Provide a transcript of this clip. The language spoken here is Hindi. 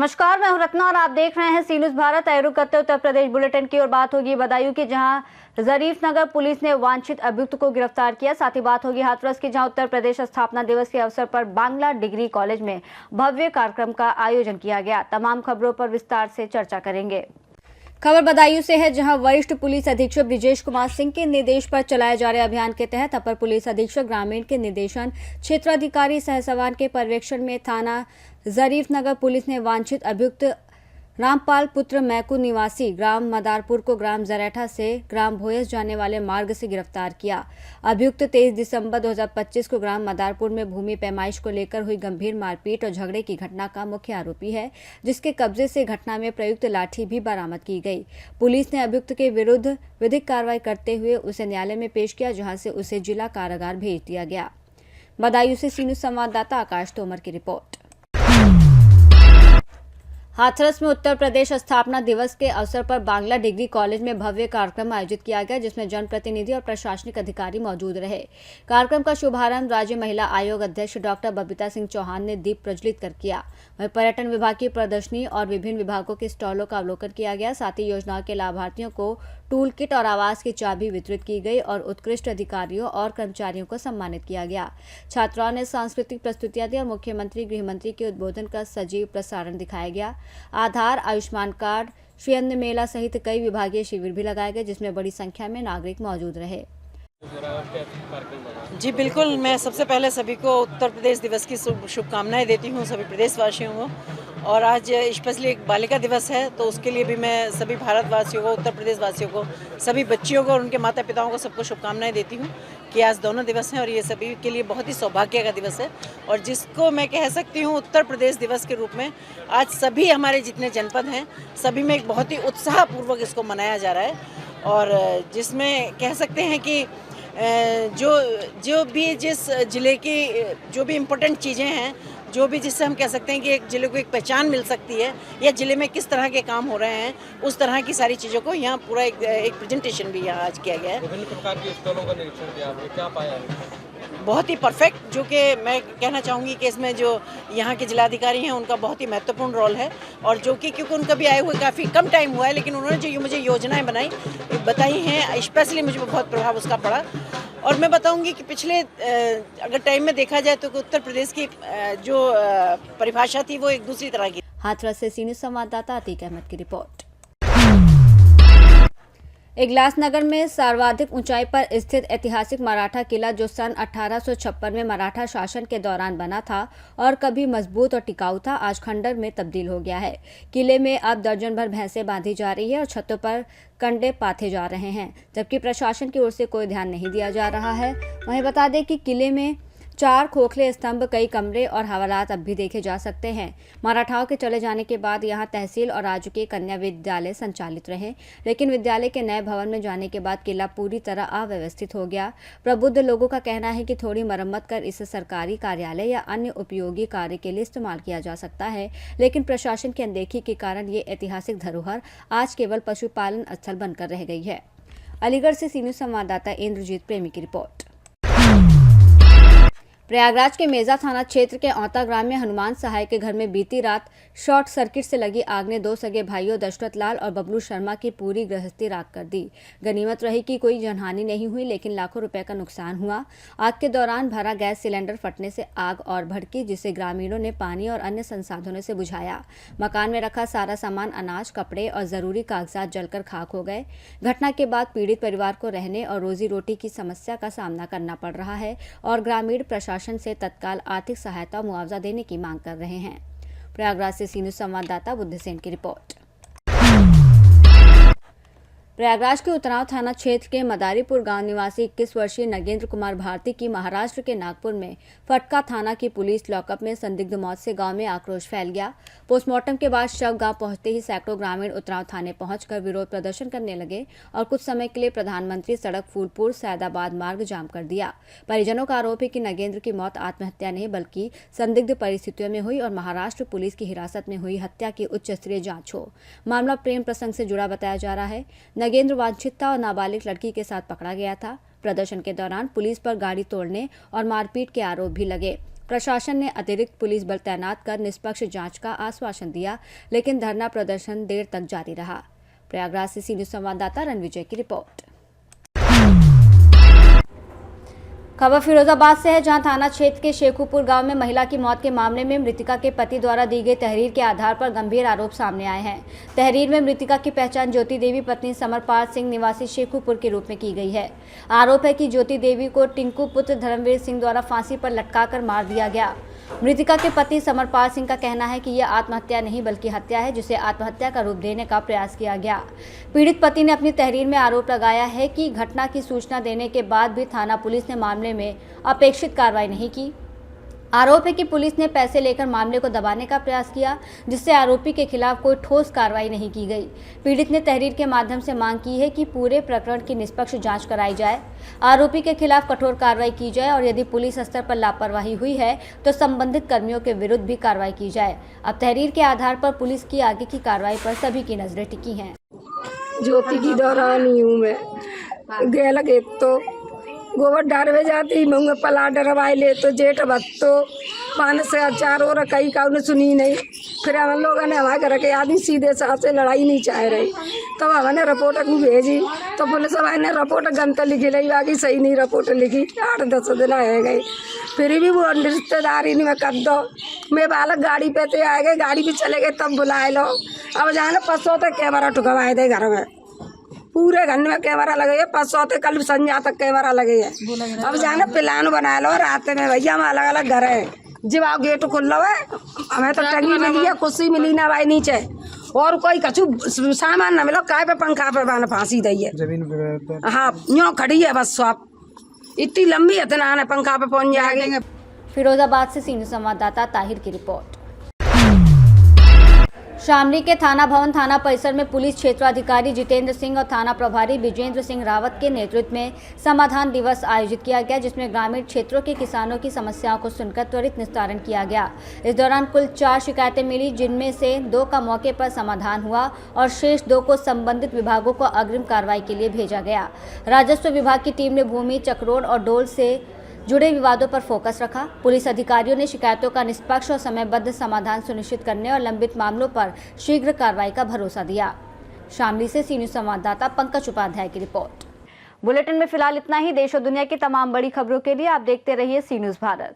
नमस्कार, मैं हूं रत्ना और आप देख रहे हैं सी न्यूज़ भारत। रुक करते उत्तर प्रदेश बुलेटिन की और बात होगी बदायूं की, जहां जरीफ नगर पुलिस ने वांछित अभियुक्त को गिरफ्तार किया। साथ ही बात होगी हाथरस की, जहां उत्तर प्रदेश स्थापना दिवस के अवसर पर बांग्ला डिग्री कॉलेज में भव्य कार्यक्रम का आयोजन किया गया। तमाम खबरों पर विस्तार से चर्चा करेंगे। खबर बदायूं से है, जहां वरिष्ठ पुलिस अधीक्षक ब्रिजेश कुमार सिंह के निर्देश पर चलाए जा रहे अभियान के तहत अपर पुलिस अधीक्षक ग्रामीण के निर्देशन, क्षेत्राधिकारी सहसवान के पर्यवेक्षण में थाना जरीफ नगर पुलिस ने वांछित अभियुक्त रामपाल पुत्र मैकू निवासी ग्राम मदारपुर को ग्राम जरेठा से ग्राम भोयस जाने वाले मार्ग से गिरफ्तार किया। अभियुक्त 23 दिसंबर 2025 को ग्राम मदारपुर में भूमि पैमाइश को लेकर हुई गंभीर मारपीट और झगड़े की घटना का मुख्य आरोपी है, जिसके कब्जे से घटना में प्रयुक्त लाठी भी बरामद की गई। पुलिस ने अभियुक्त के विरुद्ध विधिक कार्रवाई करते हुए उसे न्यायालय में पेश किया, जहां से उसे जिला कारागार भेज दिया गया। बदायूं से सी न्यूज़ संवाददाता आकाश तोमर की रिपोर्ट। हाथरस में उत्तर प्रदेश स्थापना दिवस के अवसर पर बांग्ला डिग्री कॉलेज में भव्य कार्यक्रम आयोजित किया गया, जिसमें जनप्रतिनिधि और प्रशासनिक अधिकारी मौजूद रहे। कार्यक्रम का शुभारंभ राज्य महिला आयोग अध्यक्ष डॉक्टर बबीता सिंह चौहान ने दीप प्रज्वलित कर किया। वहीं पर्यटन विभाग की प्रदर्शनी और विभिन्न विभागों के स्टॉलों का अवलोकन किया गया। साथ ही योजनाओं के लाभार्थियों को टूल किट और आवास की चाबी वितरित की गई और उत्कृष्ट अधिकारियों और कर्मचारियों को सम्मानित किया गया। छात्राओं ने सांस्कृतिक प्रस्तुतियां दी और मुख्यमंत्री गृह मंत्री के उद्बोधन का सजीव प्रसारण दिखाया गया। आधार, आयुष्मान कार्ड, श्री अन्न मेला सहित कई विभागीय शिविर भी लगाए गए, जिसमें बड़ी संख्या में नागरिक मौजूद रहे। जी बिल्कुल, मैं सबसे पहले सभी को उत्तर प्रदेश दिवस की शुभकामनाएं देती हूं, सभी प्रदेशवासियों को। और आज स्पेशली एक बालिका दिवस है, तो उसके लिए भी मैं सभी भारतवासियों को, उत्तर प्रदेश वासियों को, सभी बच्चियों को और उनके माता पिताओं को सबको शुभकामनाएं देती हूं कि आज दोनों दिवस हैं और ये सभी के लिए बहुत ही सौभाग्य का दिवस है। और जिसको मैं कह सकती हूँ उत्तर प्रदेश दिवस के रूप में आज सभी हमारे जितने जनपद हैं सभी में एक बहुत ही उत्साहपूर्वक इसको मनाया जा रहा है। और जिसमें कह सकते हैं कि जो भी जिस ज़िले की जो भी इम्पोर्टेंट चीज़ें हैं, जो भी जिससे हम कह सकते हैं कि एक ज़िले को एक पहचान मिल सकती है या ज़िले में किस तरह के काम हो रहे हैं, उस तरह की सारी चीज़ों को यहाँ पूरा एक प्रेजेंटेशन भी यहाँ आज किया गया है। विभिन्न प्रकार के स्टॉलों का निरीक्षण किया आपने, क्या पाया है? बहुत ही परफेक्ट, जो कि मैं कहना चाहूँगी कि इसमें जो यहाँ के जिलाधिकारी हैं उनका बहुत ही महत्वपूर्ण रोल है। और जो कि क्योंकि उनका भी आए हुए काफ़ी कम टाइम हुआ है, लेकिन उन्होंने जो मुझे योजनाएं बताई हैं, स्पेशली मुझे बहुत प्रभाव उसका पड़ा। और मैं बताऊंगी कि पिछले अगर टाइम में देखा जाए तो उत्तर प्रदेश की जो परिभाषा थी वो एक दूसरी तरह की। हाथरस से सी न्यूज़ संवाददाता अतीक अहमद की रिपोर्ट। इगलास नगर में सर्वाधिक ऊंचाई पर स्थित ऐतिहासिक मराठा किला, जो सन 1856 में मराठा शासन के दौरान बना था और कभी मजबूत और टिकाऊ था, आज खंडर में तब्दील हो गया है। किले में अब दर्जन भर भैंसें बांधी जा रही है और छतों पर कंडे पाथे जा रहे हैं, जबकि प्रशासन की ओर से कोई ध्यान नहीं दिया जा रहा है। वहीं बता दें कि किले में 4 खोखले स्तंभ, कई कमरे और हवालात अब भी देखे जा सकते हैं। मराठाओं के चले जाने के बाद यहां तहसील और राजकीय कन्या विद्यालय संचालित रहे, लेकिन विद्यालय के नए भवन में जाने के बाद किला पूरी तरह अव्यवस्थित हो गया। प्रबुद्ध लोगों का कहना है कि थोड़ी मरम्मत कर इसे सरकारी कार्यालय या अन्य उपयोगी कार्य के लिए इस्तेमाल किया जा सकता है, लेकिन प्रशासन की अनदेखी के कारण ये ऐतिहासिक धरोहर आज केवल पशुपालन स्थल बनकर रह गई है। अलीगढ़ से सी न्यूज़ संवाददाता इंद्रजीत प्रेमी की रिपोर्ट। प्रयागराज के मेजा थाना क्षेत्र के औता ग्राम में हनुमान सहाय के घर में बीती रात शॉर्ट सर्किट से लगी आग ने 2 सगे भाइयों दशरथ लाल और बबलू शर्मा की पूरी गृहस्थी राख कर दी। गनीमत रही कि कोई जनहानि नहीं हुई, लेकिन लाखों रुपए का नुकसान हुआ। आग के दौरान भरा गैस सिलेंडर फटने से आग और भड़की, जिसे ग्रामीणों ने पानी और अन्य संसाधनों से बुझाया। मकान में रखा सारा सामान, अनाज, कपड़े और जरूरी कागजात जलकर खाक हो गए। घटना के बाद पीड़ित परिवार को रहने और रोजी रोटी की समस्या का सामना करना पड़ रहा है और ग्रामीण प्रशासन से तत्काल आर्थिक सहायता मुआवजा देने की मांग कर रहे हैं। प्रयागराज से सी न्यूज़ संवाददाता बुद्ध सेन की रिपोर्ट। प्रयागराज के उतराव थाना क्षेत्र के मदारीपुर गांव निवासी 21 वर्षीय नगेंद्र कुमार भारती की महाराष्ट्र के नागपुर में फटका थाना की पुलिस लॉकअप में संदिग्ध मौत से गांव में आक्रोश फैल गया। पोस्टमार्टम के बाद शव गांव पहुंचते ही सैकड़ों ग्रामीण उतराव थाने पहुंचकर विरोध प्रदर्शन करने लगे और कुछ समय के लिए प्रधानमंत्री सड़क फूलपुर सैदाबाद मार्ग जाम कर दिया। परिजनों का आरोप है कि नगेंद्र की मौत आत्महत्या नहीं बल्कि संदिग्ध परिस्थितियों में हुई और महाराष्ट्र पुलिस की हिरासत में हुई हत्या की उच्च स्तरीय जांच हो। मामला प्रेम प्रसंग से जुड़ा बताया जा रहा है। नगेंद्र वांछित था और नाबालिग लड़की के साथ पकड़ा गया था। प्रदर्शन के दौरान पुलिस पर गाड़ी तोड़ने और मारपीट के आरोप भी लगे। प्रशासन ने अतिरिक्त पुलिस बल तैनात कर निष्पक्ष जांच का आश्वासन दिया, लेकिन धरना प्रदर्शन देर तक जारी रहा। प्रयागराज से सी न्यूज संवाददाता रणविजय की रिपोर्ट। खबर फिरोजाबाद से है, जहां थाना क्षेत्र के शेखुपुर गांव में महिला की मौत के मामले में मृतिका के पति द्वारा दी गई तहरीर के आधार पर गंभीर आरोप सामने आए हैं। तहरीर में मृतिका की पहचान ज्योति देवी पत्नी समरपाल सिंह निवासी शेखुपुर के रूप में की गई है। आरोप है कि ज्योति देवी को टिंकू पुत्र धर्मवीर सिंह द्वारा फांसी पर लटकाकर मार दिया गया। मृतिका के पति समरपाल सिंह का कहना है कि यह आत्महत्या नहीं बल्कि हत्या है, जिसे आत्महत्या का रूप देने का प्रयास किया गया। पीड़ित पति ने अपनी तहरीर में आरोप लगाया है कि घटना की सूचना देने के बाद भी थाना पुलिस ने मामले में अपेक्षित कार्रवाई नहीं की। आरोप है कि पुलिस ने पैसे लेकर मामले को दबाने का प्रयास किया, जिससे आरोपी के खिलाफ कोई ठोस कार्रवाई नहीं की गई। पीड़ित ने तहरीर के माध्यम से मांग की है कि पूरे प्रकरण की निष्पक्ष जांच कराई जाए, आरोपी के खिलाफ कठोर कार्रवाई की जाए और यदि पुलिस स्तर पर लापरवाही हुई है तो संबंधित कर्मियों के विरुद्ध भी कार्रवाई की जाए। अब तहरीर के आधार पर पुलिस की आगे की कार्रवाई पर सभी की नजरें टिकी हैं। ज्योति की दौरानी हूँ मैं, गए लगे तो गोबर डारवे जाती मूंगे पला डरवाई ले तो जेठ भत्तो पान से अचार और कई का उन्हें सुनी नहीं। फिर हम लोगों ने हमारे घर के आदमी सीधे साथ से लड़ाई नहीं चाह रही, तो हमने रिपोर्ट को भेजी तो पुलिस वाले ने रिपोर्ट गंत लिखी ली, बाकी सही नहीं रिपोर्ट लिखी। 8-10 दिन रह गए, फिर भी वो रिश्तेदारी नहीं में कर दो। मैं बालक गाड़ी पे ते आ गए, गाड़ी पे चले गए तब बुलाए लो। अब जाने परसों तक कैमरा ठुकवाए थे घर में, पूरे घर में कैमरा लगे है। परसों तक कल संध्या तक कैमरा लगे है। अब जाने प्लान बना लो रात में, भैया हम अलग अलग घर है, जब आओ गेट खुल लो है। हमें तो टंगी मिली है, कुर्सी मिली ना भाई नीचे, और कोई कछु सामान ना मिलो। काय पे पंखा पे बान फांसी दी है, हाँ यूँ खड़ी है बस। आप इतनी लंबी है इतना आने पंखा पे पहुंच जाएगी। फिरोजाबाद से सी न्यूज संवाददाता ताहिर की रिपोर्ट। शामली के थाना भवन थाना परिसर में पुलिस क्षेत्राधिकारी जितेंद्र सिंह और थाना प्रभारी विजेंद्र सिंह रावत के नेतृत्व में समाधान दिवस आयोजित किया गया, जिसमें ग्रामीण क्षेत्रों के किसानों की समस्याओं को सुनकर त्वरित निस्तारण किया गया। इस दौरान कुल 4 शिकायतें मिली, जिनमें से 2 का मौके पर समाधान हुआ और शेष 2 को संबंधित विभागों को अग्रिम कार्रवाई के लिए भेजा गया। राजस्व विभाग की टीम ने भूमि, चक्रोड़ और डोल से जुड़े विवादों पर फोकस रखा। पुलिस अधिकारियों ने शिकायतों का निष्पक्ष और समयबद्ध समाधान सुनिश्चित करने और लंबित मामलों पर शीघ्र कार्रवाई का भरोसा दिया। शामली से सी न्यूज संवाददाता पंकज उपाध्याय की रिपोर्ट। बुलेटिन में फिलहाल इतना ही। देश और दुनिया की तमाम बड़ी खबरों के लिए आप देखते रहिए सी न्यूज भारत।